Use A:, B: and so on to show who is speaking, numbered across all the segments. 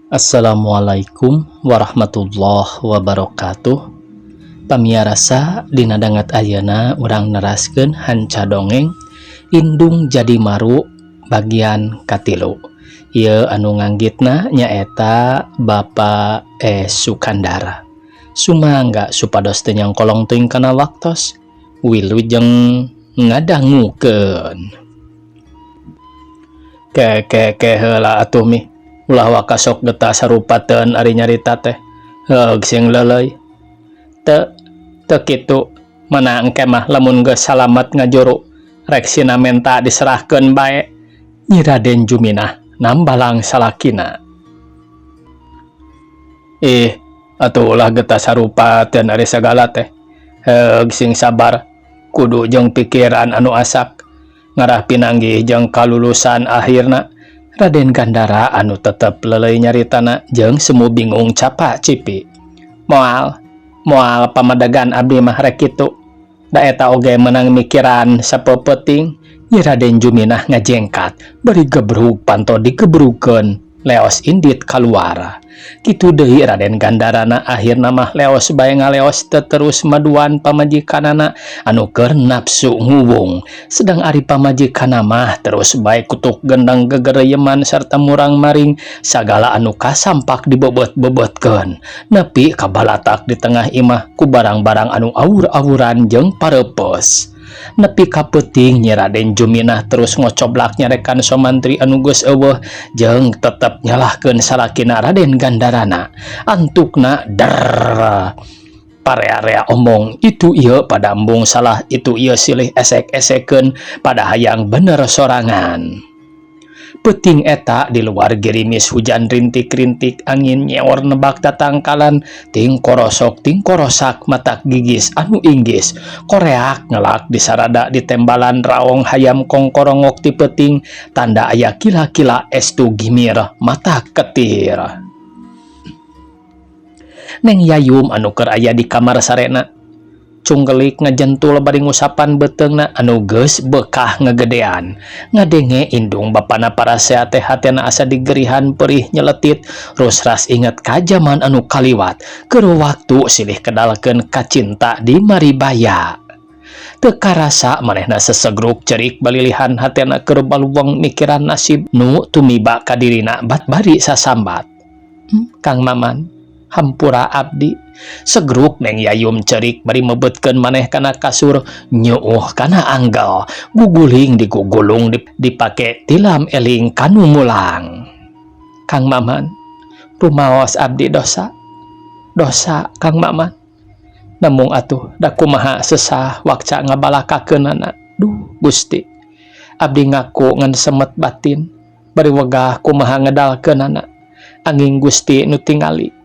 A: Assalamualaikum warahmatullahi wabarakatuh. Pamiarasa dina dangat ayeuna urang neraskeun hanca dongeng Indung Jadi Maru bagian katilu. Ieu anu nganggitna nyaeta Bapak Sukandara. Sumangga supados teu nyangkolong teuing kana waktos wilujeng ngadangukeun. Ke heula atuh mi. Ulah wakasok geta sarupateun ari nyarita teh. Heug sing leuleuy. Teu kitu. Mana engke mah lamun geus salamet ngajuru rek sinamenta diserahkeun bae. Nyi Raden Juminah nambalang salakina. Atuh ulah geta sarupateun ari sagala teh. Heug sing sabar. Kudu jeung pikiran anu asak. Ngarah pinanggih jeung kalulusan akhirna. Raden Gandara anu tetep leuleuy nyaritana jeung semu bingung capa cipi. Moal pamadegan abdi mah rek kitu. Da eta oge meunang mikiran sapeupeting Nyi Raden Juminah ngajengkat bari gebrug panto digebrukeun leos indit kaluar. Kitu deui Raden Gandarana akhirna mah leos bae ngaleos teu terus maduan pamajikanana anu keur nafsu nguwung. Sedang ari pamajikanna mah terus bae kutuk gendang gegereyeman sarta murang maring sagala anu kasampak dibobot-bobotkeun nepi ka balatak di tengah imah ku barang-barang anu awur-awuran jeung pareupos. Nepi ka peuting Nyi Raden Juminah terus ngocoblak nyarekan somantri anu geus eueuh jeung tetep nyalahkeun salakina Raden Gandarana. Antukna der parea-rea omong itu ieu pada embung salah itu ieu silih esek-esekeun pada hayang bener sorangan. Peuting eta di luar gerimis hujan rintik-rintik angin nyeor nebak tatangkalan ting korosok ting korosak matak gigis anu inggis koreak ngelak di sarada di tembalan raong hayam kongkorongok ti peuting tanda aya kila-kila estu gimir mata ketir. Neng Yayum anu keur aya di kamar sarena cunggelik ngajentul bari ngusapan beteungna anu geus bekah ngagedean. Ngadenge Indung bapana Parasea teh hatena asa digerihan perih nyeletit rusras inget ka jaman anu kaliwat keur waktu silih kedalkeun kacinta di Maribaya. Teu karasa manehna sesegruk cerik balilihan hatena keur baluweng mikiran nasib nu tumiba ka dirina bat bari sasambat. Kang Maman, hampura abdi. Segruk Neng Yayum cerik bari mebetkeun maneh kana kasur nyeuh kana anggal guguling digugulung dipake tilam eling kanu mulang. Kang Maman, rumaos abdi dosa Kang Maman. Namung atuh da kumaha sesah wakca ngabalakakeunana. Duh Gusti, abdi ngaku ngan semet batin bari wegah kumaha ngedalkeunana anging Gusti nu tingali.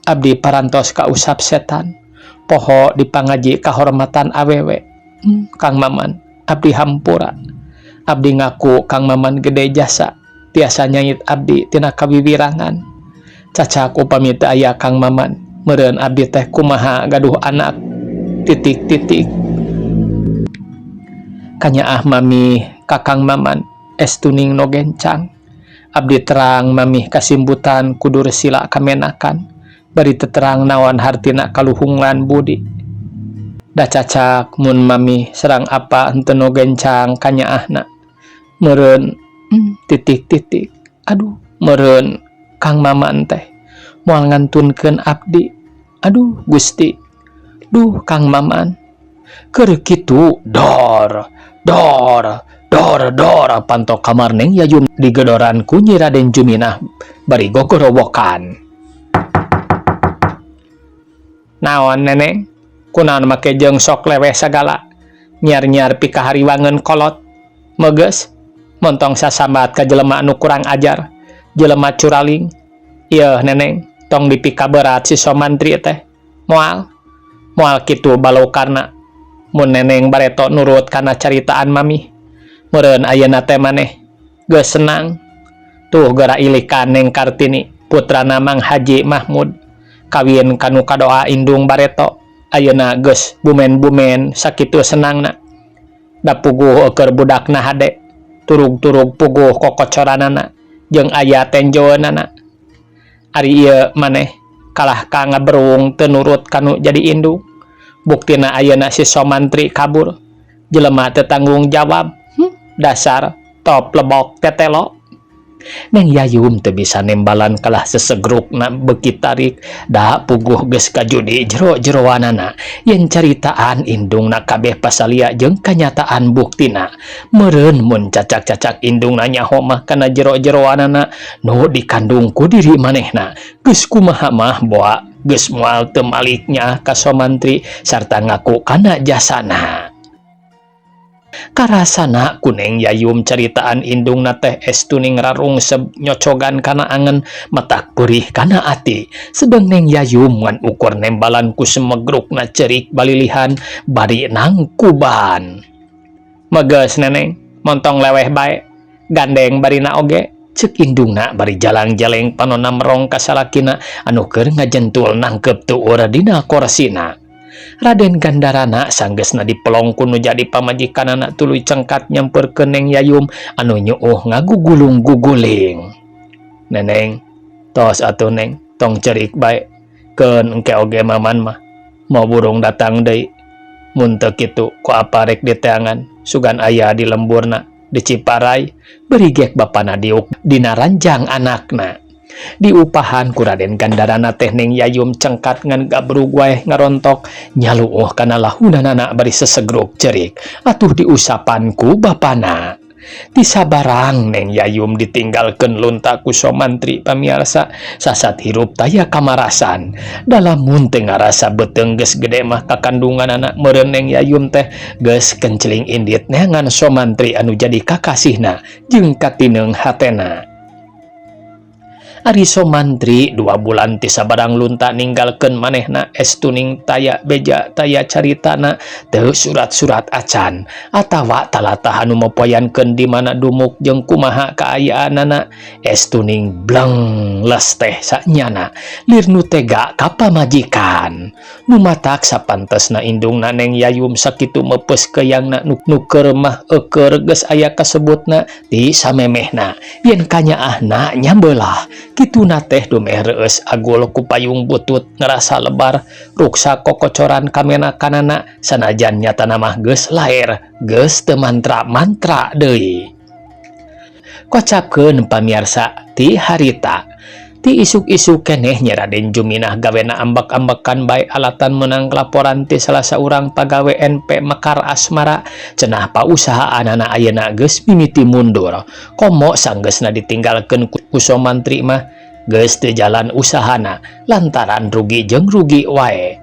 A: Abdi parantos ka usap setan poho dipangaji kahormatan awewe. Kang Maman, abdi hampura. Abdi ngaku Kang Maman gede jasa tiasa nyait abdi tina kawiwirangan. Cacak upami teu aya Kang Maman meureun abdi teh kumaha gaduh anak titik-titik. Kanyaah mami ka Kang Maman estuning no gencang. Abdi terang mami kasimbutan kudu resila kamenakan bari teterang naon hartina kaluhungan budi. Da cacak mun mami serang apa henteu no gencang kanyaahna meureun titik-titik. Aduh meureun Kang Maman teh moal ngantunkeun abdi. Aduh Gusti, duh Kang Maman. Keur kitu dor panto kamar Neng Yayum digedoran ku Nyi Raden Juminah bari gogorowokan. Naon neneng, kunaon make jeung sok leweh sagala, nyiar-nyiar pika hariwangeun kolot, megeus, montong sasambat ka jelema anu kurang ajar, jelema curaling. Ieu neneng, tong dipika berat si somantri teh, moal kitu balokarna. Mun neneng bareto nurut kana caritaan mami, meureun ayeuna teh maneh geus senang. Tuh geura ilikan Neng Kartini, putrana Mang Haji Mahmud. Kawin kanu kadoa Indung bareto ayeuna geus bumen-bumen sakitu senangna. Da puguh keur budakna hade turug-turug puguh kokocoranana jeung aya tenjoeunana. Ari ieu maneh kalah ka ngaberung teu nurut kanu jadi indung. Buktina ayeuna si Somantri kabur. Jelema teu tanggung jawab. Dasar top lebok tetelo. Neng Yayum teu bisa nembalan kalah sesegrukna beuki tarik da puguh geus ka judi jero-jeroanana yen caritaan indungna kabeh pasalia jeung kanyataan buktina meureun mun cacak-cacak indungna nyaho mah kana jero-jeroanana nu dikandung ku diri manehna geus kumaha mah boa geus moal teu maliknya ka Somantri sarta ngaku kana jasana. Karasana kuneng Yayum ceritaan indungna teh estuning rarung nyocogan kana angen matak perih kana ati sedang neng Yayum ngan ukur nembalan ku semegrukna cerik balilihan bari nang kuban. Meges neneng montong leweh bae gandeng barina oge cek indungna bari jalang-jaleng panonna merong ka salakina anu keur ngajentul nangkep tuur dina korsina. Raden Gandarana sanggeusna dipelong ku nu jadi pamajikanana tuluy cengkat nyamperkeun Neng Yayum anu nyuuh ngagugulung-guguling. Neneng, tos atuh Neng, tong cerik bae. Keun engke oge maman mah. Mau burung datang deui. Mun teu kitu ku aparek di teangan, sugan aya di lemburna, di Ciparai, berigek bapana diuk dina ranjang anakna. Di upahan ku Raden Gandarana teh Neng Yayum cengkat ngan gabrug wae ngarontok nyaluuh kana lahunanana bari sesegruk cerik atuh diusapan ku bapana. Ti sabarang Neng Yayum ditinggalkeun lunta ku Somantri pamiarsa sasat hirup taya kamarasan dalamun teu ngarasa beuteung geus gede mah kakandunganana meureun Neng Yayum teh geus kenceling indit neangan Somantri anu jadi kakasihna jeung katineung hatena. Ari Somantri 2 bulan ti sabarang lunta ninggalkeun manehna estuning taya beja taya caritana teu surat-surat acan atawa talatah anu mopoyankeun di mana dumuk jeung kumaha kaayaanana estuning bleng les teh sanyana lir nu tega ka pamajikan nu matak sapantesna indungna Neng Yayum sakitu meupes keuyangna nu keur mah keur geus aya kasebutna ti samemehna yen kanyaahna nyambelah kituna teh dumeh reueus agul ku payung butut ngerasa lebar ruksa kokocoran kamenakanana sanajan nyatana mah geus lair geus teu mantra-mantra deui. Kocapkeun pamiarsa ti harita ti isuk-isuk keneh nya Raden Juminah gawena ambek-ambekan bae alatan menang laporan ti salah saurang pagawe NP Mekar Asmara cenah pausahaanana ayeuna geus mimiti mundur komo sanggeusna ditinggalkeun ku Somantri mah geus teu jalan usahana lantaran rugi jeung rugi wae.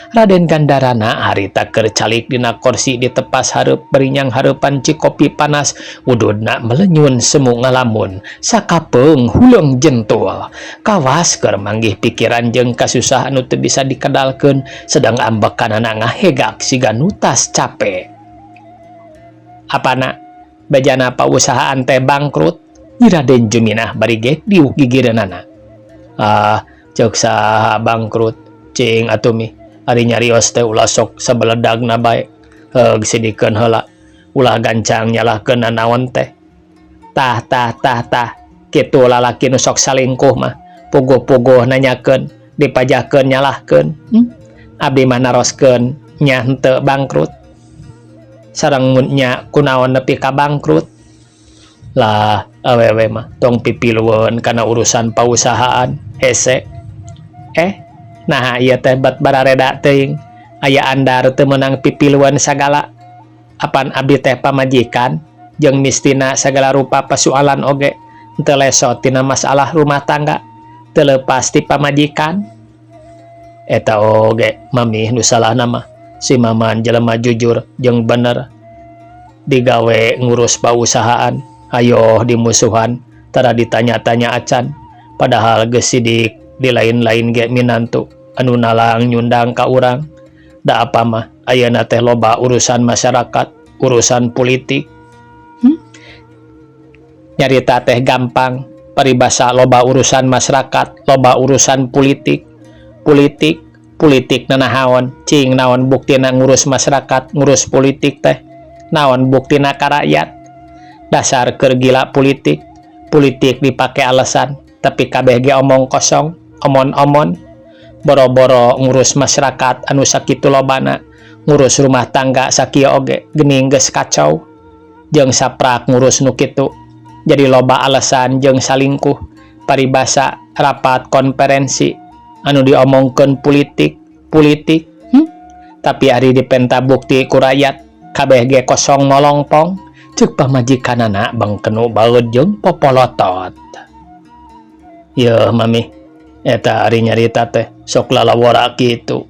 A: Raden Gandarana harita keur calik dina kursi ditepas hareup berinyang hareupan cikopi panas wududna melenyun semu ngalamun sakapeung huleung jentul kawas keur manggih pikiran jeung kasusah anu teu bisa dikedalkeun sedang ambekanana ngahegak siga nutas cape. Apana bejana pausahaan teh bangkrut nyi Raden Juminah barigek diuk gigireunana. Ceuk saha bangkrut cing atuh mi ari nyarios teh ulah sok sabeledagna bae heug sidikeun heula ulah gancang nyalahkeun nanaon teh tah kitu lalaki nu sok salingkuh mah puguh-puguh nanyakeun dipajahkeun nyalahkeun abdi mah naroskeun nya henteu bangkrut sareng mun nya kunaon nepi ka bangkrut lah awewe mah tong pipilueun kana urusan pausahaan hese nah ieu teh bat barareda teuing aya andar teu meunang pipiluan sagala apan abdi teh pamajikan jeung mistina sagala rupa pasualan oge teu lesot tina masalah rumah tangga teu leupas ti pamajikan eta oge mamih nu salahna mah si maman jelema jujur jeung bener digawe ngurus pausahaan ayo dimusuhan tara ditanya-tanya acan padahal geus sidik di lain-lain ge minantu anu nalang nyundang ka urang da apa mah ayeuna teh loba urusan masyarakat urusan politik nyarita teh gampang paribasa loba urusan masyarakat loba urusan politik nanahaon cing naon buktina ngurus masyarakat ngurus politik teh naon buktina ka rakyat dasar keur gila politik dipake alasan tapi kabeh ge omong kosong, omon-omon. Boro-boro ngurus masyarakat anu sakitu lobana, ngurus rumah tangga sakieu oge geuning geus kacau. Jeung saprak ngurus nu kitu. Jadi loba alasan jeung salingkuh. Paribasa rapat konferensi anu diomongkeun politik. Tapi ari dipenta bukti ku rakyat kabeh ge kosong molongpong. Ceuk pamajikanana bangkenu baeud jeung popolotot. Yeuh mami, eta ari nyarita teh sok lalawara kitu.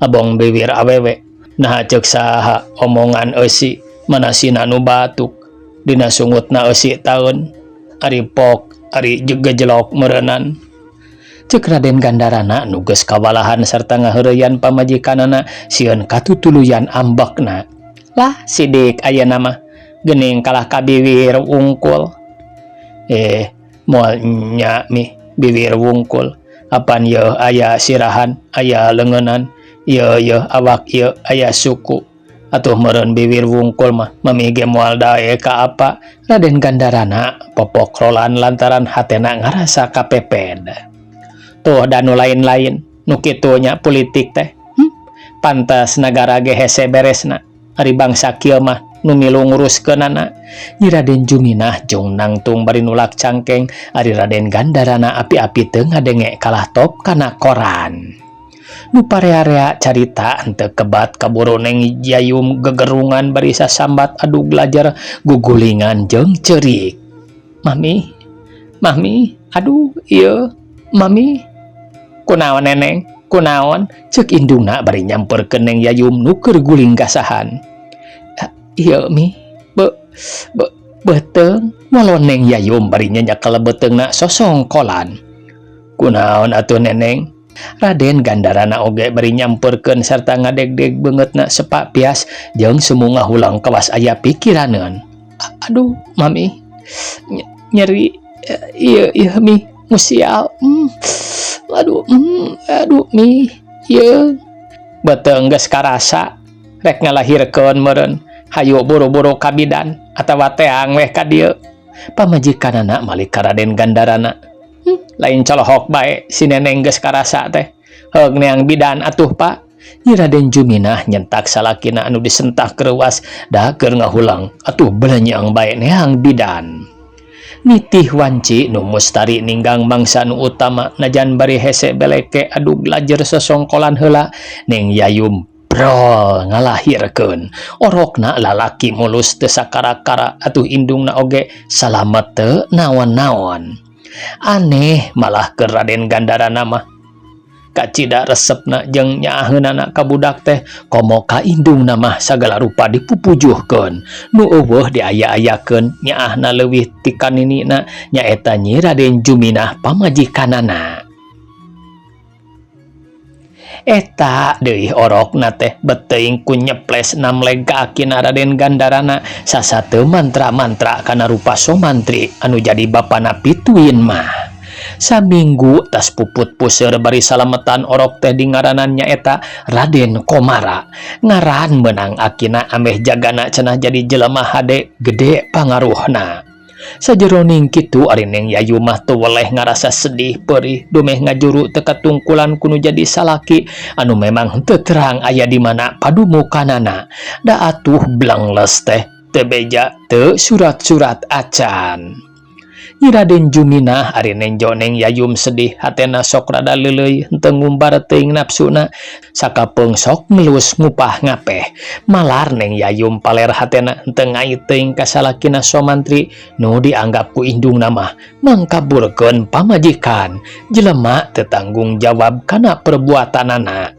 A: Abong bibir awewe, nah ceuk saha omongan eusi manasina nu batuk dina sungutna eusi taun. Ari pok, ari gejelok meureunnan. Ceuk Raden Gandarana nu geus kawalahan sarta ngaheureyan pamajikanana sieun katutuluyan ambekna. Lah sidik ayeuna mah geuning kalah ka bibir wungkul. Moal nya mi bibir wungkul. Apan yeuh aya sirahan, aya leungeunnan, yeuh awak yeuh aya suku. Atuh meureun bibir wungkul mah mami ge moal dae ka apa. Raden Gandarana popok rolan lantaran hatena ngarasa kapeped. Tuh dan nu lain-lain nu kitu nya politik teh. Pantes negara ge hese beresna. Ari bangsa kieu mah nu milu nguruskeunana. Nyi Raden Juminah jeung nangtung bari nulak cangkeng ari Raden Gandarana api-api teu ngadenge kalah top kana koran. Nu parea-rea carita henteu kebat kaburu Neng Yayum gegerungan bari sasambat adu belajar gugulingan jeung ceurik. Mami, aduh ieu, Mami. Kunaon Neneng? Kunaon? Ceuk indungna bari nyamperkeun Neng Yayum nu keur guling gasahan. Ieu Mi, beteung molon Neng Yayum bari nyanyak kalebeteungna sosongkolan. Kunaon atuh Neneng? Raden Gandarana oge bari nyamperkeun sarta ngadeg-deg beungeutna sepak pias jeung semu ngahulang kawas aya pikiraneun. Aduh, Mami. Nyeri ieu Mi, musial. Aduh, Mi. Ieu beteung geus karasa rek ngalahirkeun meureun. Hayu buru-buru ka bidan atawa teang weh ka dieu. Pamajikanana malik ka Raden Gandarana. Lain colohok bae si Neneng geus karasa teh. Heug neang bidan atuh Pak. Nyi Raden Juminah nyentak salakina anu disentak kreuwas da keur ngahulang. Atuh belenyang bae neang bidan. Nitih wanci nu mustari ninggang mangsa nu utama najan bari hese beleke adu belajar sosongkolan heula Neng Yayum brol ngalahirkeun. Orokna lalaki mulus teu sakara-kara atuh indungna oge salamet teu naon-naon. Aneh malah ke Raden Gandarana mah kacida resepna jeung nyaaheunana ka budak teh komo ka indungna mah sagala rupa dipupujuhkeun. Nu eueuh diaya-ayakeun nyaahna leuwih ti kaninina nyaeta Nyi Raden Juminah pamajikanana. Eta deui orokna teh beteuing ku nyeples namleg ka akina Raden Gandarana sasateu mantra-mantra kana rupa somantri anu jadi bapana pituin mah. Saminggu tas puput puseur bari salametan orok teh dingaranan nyaeta Raden Komara. Ngaran menang akina ameh jagana cenah jadi jelema hade gede pangaruhna. Sajeroning kitu ari Neng Yayum mah teu weleh ngarasa sedih perih dumeh ngajuru teu katungkulan kunu jadi salaki anu memang teu terang aya di mana padumukanana. Da atuh blengles teh teu beja teu surat-surat acan. Nyi Raden Juminah ari nenjo Neng Yayum sedih hatena sok rada leuleuy henteu ngumbar teuing nafsuna sakapeung sok melus ngupah ngapeh. Malar Neng Yayum paler hatena henteu ngai teuing ka salakina somantri nu dianggap ku indungna mah mangkaburkeun pamajikan jelema teu tanggung jawab kana perbuatanana.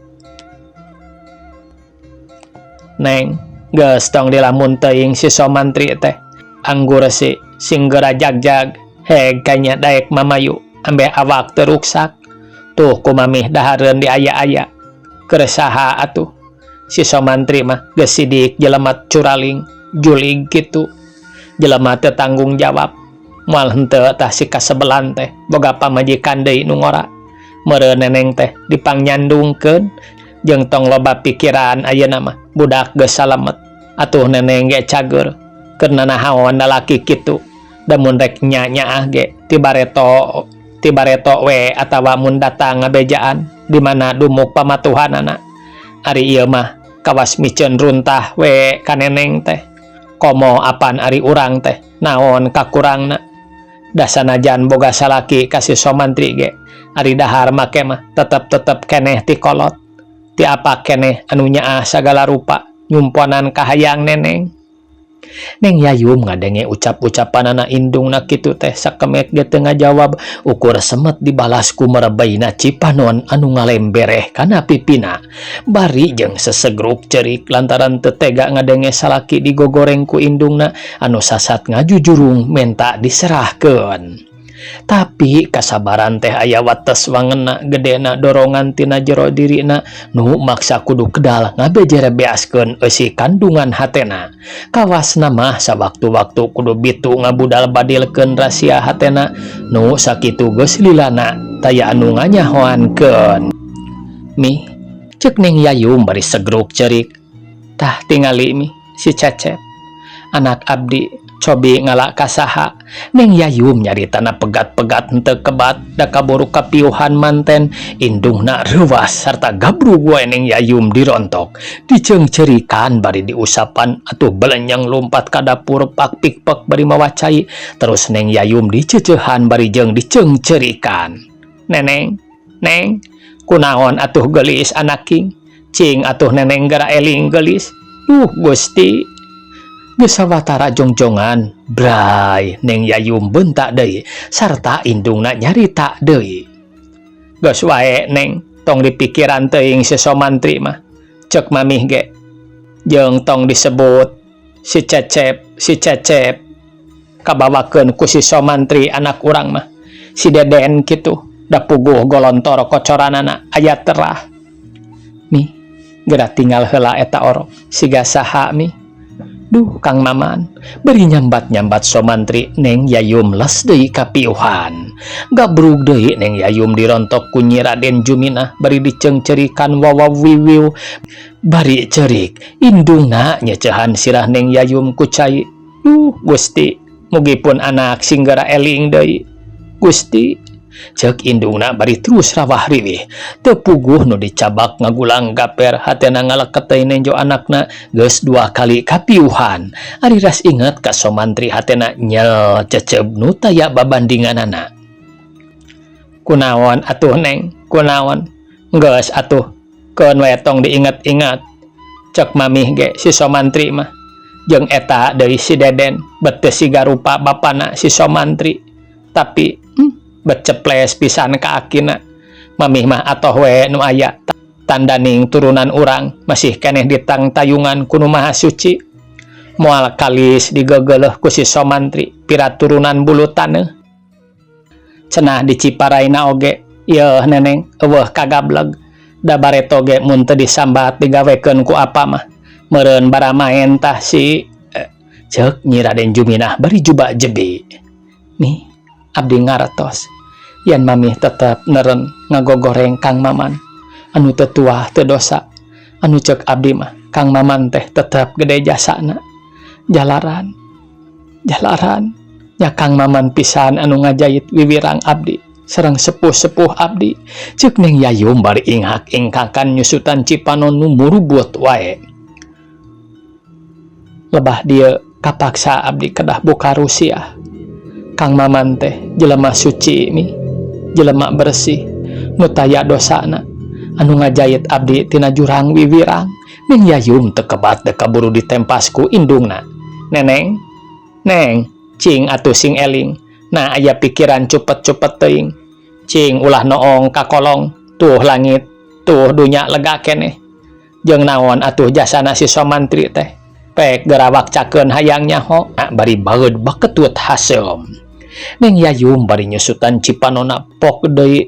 A: Neng, geus tong dilamun teuing si somantri teh. Anggur sing geura jag-jag heg kanya daek mamayu ambe awak teruksak. Tuh ku mamih dahareun di aya-aya keur saha atuh si somantri mah geus sidik jelema curaling julig kitu. Jelema teu tanggung jawab moal henteu tah si kasebelan teh boga pamajikan deui nu ngora. Meureun Neneng teh dipangnyandungkeun jeung tong loba pikiran ayeuna mah budak geus salamet. Atuh Neneng ge cager keur nanahaon lalaki kitu. Da mun rek nyaah ge ti bareto ti bareto we atawa mun datang ngabejaan di mana dumuk pamatuhanana. Ari ieu mah kawas micen runtah we ka neneng teh. Komo apan ari urang teh naon kakurangna. Da sanajan boga salaki kasih somantri ge ari dahar make mah tetep keneh ti kolot. Ti apa keneh anu nyaah sagala rupa nyumponan kahayang neneng. Neng Yayum ngadenge ucap-ucapanana indungna kitu teh sakemek ge teu ngajawab ukur semet dibalas ku merebaina Cipanon anu ngalembereh kana pipina. Bari jeung sesegruk cerik lantaran teu tega ngadenge salaki digogoreng ku indungna anu sasat ngajujurung menta diserahkeun. Tapi kasabaran teh aya wates wangena gedena dorongan tina jero dirina nu maksa kudu kedal ngabejere beaskeun eusi kandungan hatena. Kawasna mah sawaktu-waktu kudu bitu ngabudal badilkeun rahasia hatena nu sakitu geus lilana taya anu nganyahoankeun. Mi ceuk Neng Yayum bari segruk cerik. Tah tingali mi si Cecep anak abdi cobi ngalak kasaha. Neng Yayum nyaritana pegat-pegat henteu kebat da kaburu kapiuhan manten indungna reuwas sarta gabrug wae Neng Yayum dirontok diceungcerikan bari diusapan atuh belenyang lompat ka dapur pak pikpek bari mawacai terus Neng Yayum diceuceuhan bari jeung diceungcerikan. Neneng kunaon atuh geulis anak king cing atuh neneng gara eling geulis. Gusti geus sawatara jongjongan bray Neng Yayum bentak deui sarta indungna nyarita deui. Geus wae Neng tong dipikiran teuing si Somantri mah ceuk mamih ge jeung tong disebut si Cecep kabawakeun ku si Somantri anak urang mah si Deden kitu da puguh golontor kocoranana aya terah. Mi geura tinggal heula eta orok siga saha mi. Duh Kang Maman beri nyambat-nyambat Somantri Neng Yayum les deui kapiuhan. Gabrug deui Neng Yayum dirontok ku Nyi Raden Juminah bari diceungcerikan wawawiwiw bari cerik indungna nyecehan sirah Neng Yayum ku cai. Gusti mugipun anak singgara eling deui Gusti ceuk indungna bari terus rawah riwih teu puguh nu dicabak ngagulang gaper hatena ngaleket teh nenjo anakna geus 2 kali kapiuhan. Ari ras inget ka Somantri hatena nyel ceceb nu taya babandinganana. Kunaon atuh Neng kunaon geus atuh keun we tong diinget-inget ceuk mamih ge si Somantri mah jeung eta deui si Deden bet teu siga rupa bapana si Somantri tapi beceples pisan ka akina. Mamih mah atoh we nu aya tandaning turunan urang masih keneh ditang tayungan ku Nu Maha Suci. Moal kalis digegeleuh ku si Somantri pirat turunan bulu taneuh. Cenah di Ciparaina oge ieu neneng eueuh kagableg da bareto ge mun teu disambat digawekeun ku apa mah meureun bara maen tah si ceuk Nyi Raden Juminah bari jubah jebi. Mi abdi ngartos yen mamih tetep neren ngagogoreng Kang Maman anu teu tuah teu dosa anu ceuk abdi mah Kang Maman teh tetep gede jasana. Jalaran nya Kang Maman pisan anu ngajait wiwirang abdi sareng sepuh-sepuh abdi. Ceuk Neng Yayum bari inghak-ingkakan nyusutan Cipanon nu murubut wae. Lebah dieu kapaksa abdi kedah buka Rusia. Kang Maman teh jelema suci mi jelema bersih nu taya dosana anu ngajait abdi tina jurang wiwirang. Neng Yayum teu kebat da kaburu ditempas ku indungna. Neneng cing atuh sing eling nah aya pikiran cepet-cepet teuing cing ulah noong ka kolong tuh langit tuh dunya lega keneh jeung naon atuh jasana si Somantri teh pek gerawak cakeun hayang nyaho bari baeud baketut hasem. Neng Yayum bari nyusutan Cipanonna pok deui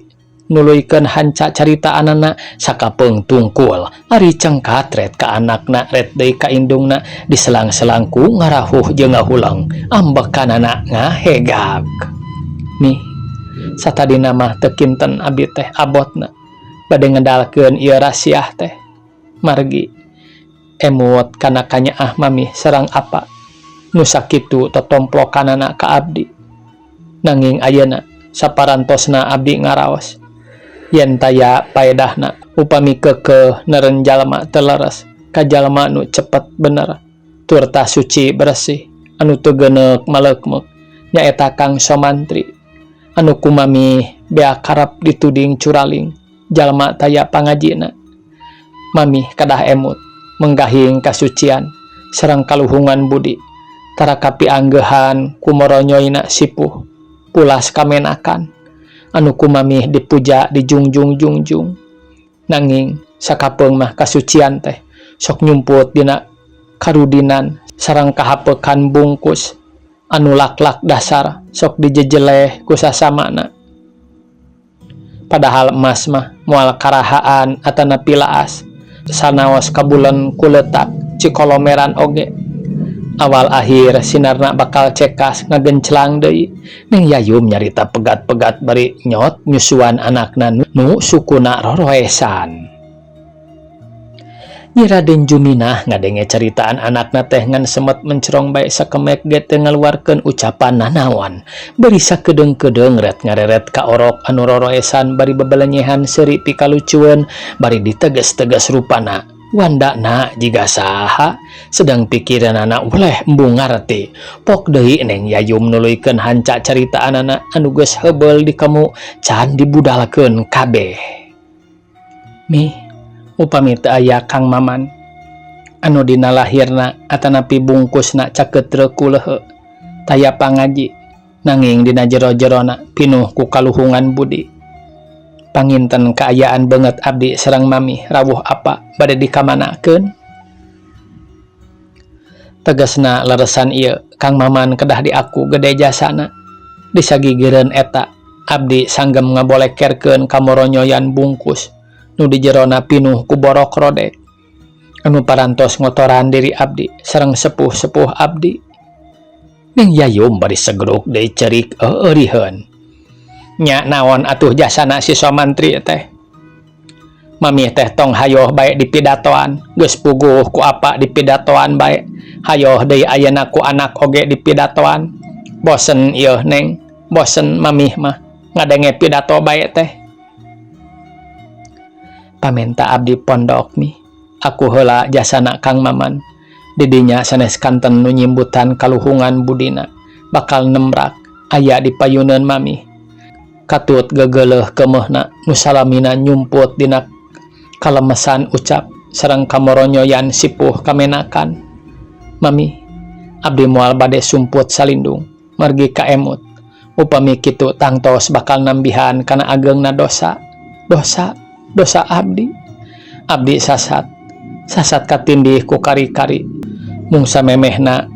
A: nuluykeun hanca carita anana sakapeung tungkul ari cengkat ret ka anakna ret deui ka indungna diselang-selangku ngarahuh jeung ngahulang ambekanana ngahegag. Mi satadina mah teu kinten abdi teh abotna bade ngedalkeun ieu rasiah teh margi emut kana kanyaah mami sareng apa nu sakitu totomplokanana ka abdi. Nanging ayeuna saparantosna abdi ngaraos yen taya paedahna upami kekeh neren jalma teleres ka jalma nu cepet bener tur tah suci bersih anu teu geuneuk malekmek nyaeta Kang Somantri anu kumami bea karep dituding curaling jalma taya pangajina. Mami kadah emut menggahing kasucian sareng kaluhungan budi tarakapi anggehan kumoronyoina sipuh pulas kamenakan anu kumami dipuja di jungjung nanging sakapeung mah kasucian teh sok nyumput dina karudinan sareng kahapekan bungkus anu laklak dasar sok dijejeleh ku sasamana. Padahal emas mah moal karahaan atana pilaas sanaos kabulen kuletak cikolomeran oge awal akhir sinarna bakal cekas ngagenclang deui ning Yayum nyarita pegat-pegat bari nyot nyusuan anakna nu sukuna roroesan. Nyi Raden Juminah ngadenge caritaan anakna teh ngan semet mencerong bae sakemek ge teu ngaluarkeun ucapan nanaon bari sakedeung-kedeung ret ngareret ka orok anu roroesan bari bebelenyehan seuri pikalucueun bari diteges-teges rupana wandana jiga saha sedang pikiranana uleh embung ngarti pok deui neng Yayum nuluykeun hanca caritaanana anu geus heubeul di kamu can dibudalkeun kabeh. Mi upami teu aya Kang Maman anu dina lahirna atanapi bungkusna cakeut reu leuheu taya pangaji nanging dina jero-jerona pinuh ku kaluhungan budi panginten kaayaan beungeut abdi sareng mami rawuh apa bade dikamanakeun. Tegasna leresan ieu Kang Maman kedah diaku gede jasana disagigireun eta abdi sanggem ngabolekerkeun kamoronyoyan bungkus nu di jerona pinuh ku borok rodek anu parantos ngotoran diri abdi sareng sepuh-sepuh abdi. Ning Yayum bari segeruk deui cerik euriheun. Nya naon atuh jasana si Somantri teh? Mami teh tong hayoh bae dipidatoan, geus puguh ku apa dipidatoan bae. Hayoh deui ayeuna ku anak oge dipidatoan. Bosen ieu Neng, bosen mami mah ngadenge pidato bae teh. Pamenta abdi pondok mi aku heula jasana Kang Maman didinya sanes kanten nu nyimbutan kaluhungan budina bakal nemrak aya di payuneun mami katut gegeuleuh keumeuhna nu salamina nyumput dina kalemesan ucap sareng kamoronyoyan sipuh kamenakan. Mami abdi moal bade sumput salindung margi ka emut upami kitu tangtos bakal nambihan kana ageungna dosa abdi sasat katindih ku kari-kari mung samemehna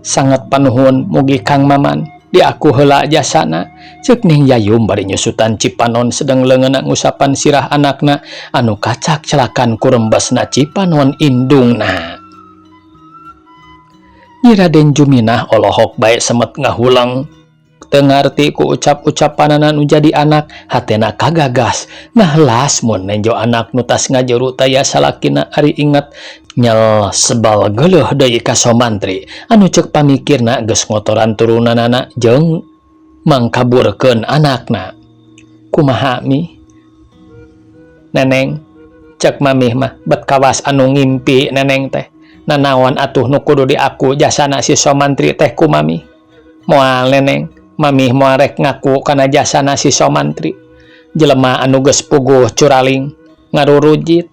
A: sangat panuhun mugi Kang Maman diaku heula jasana ceuk ning Yayum bari nyusutan Cipanon sedang leungeuna ngusapan sirah anakna anu kacak celakan ku rembesna Cipanon indungna. Nyi Raden Juminah olohok bae semet ngahulang teu ngarti ku ucap-ucapanana nu jadi anak hatena kagagas ngahlas mun nenjo anak nu tas ngajuru taya salakina ari inget nyel sebal geuleuh deui ka Somantri anu ceuk pamikirna geus ngotoran turunanana jeung mangkaburkeun anakna. Kumaha Mi? Neneng ceuk mamih mah bet kawas anu ngimpi neneng teh nanaon atuh nu kudu diaku jasana si Somantri teh ku mami. Moal neneng mami moal rek ngaku kana jasana si Somantri jelema anu geus puguh curaling ngarurujit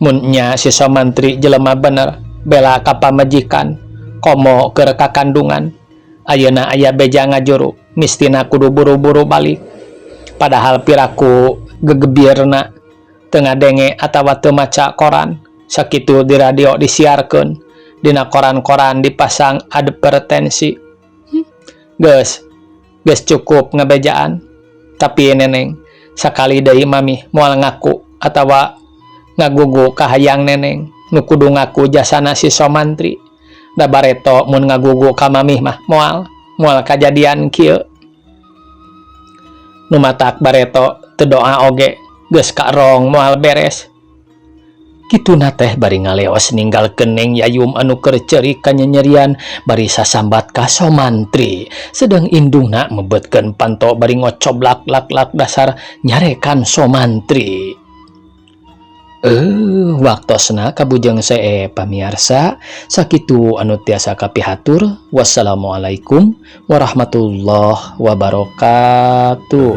A: mun nya si Somantri jelema bener bela ka pamajikan komo keur kakandungan ayeuna aya beja ngajuru mistina kudu buru-buru balik padahal piraku gegebirna teu ngadenge atawa teu maca koran sakitu di radio disiarkeun dina koran-koran dipasang advertensi geus cukup ngabejaan tapi neneng sakali deui mami moal ngaku atawa ngagugu kahayang neneng nu kudu ngaku jasana si Somantri da bareto mun ngagugu ka mamih mah moal kajadian kieu nu matak bareto teu doa oge geus ka rong moal beres Kitu na teh bari ngaleos ninggal keneng Yayum anu keur ceurik kanyanyerian bari sasambat ka Somantri. Sedang indungna mebetkeun panto bari ngocoblak lak-lak dasar nyarekan Somantri. Waktosna kabujeng see pamiarsa sakitu anu tiasa kapihatur. Wassalamualaikum warahmatullahi wabarakatuh.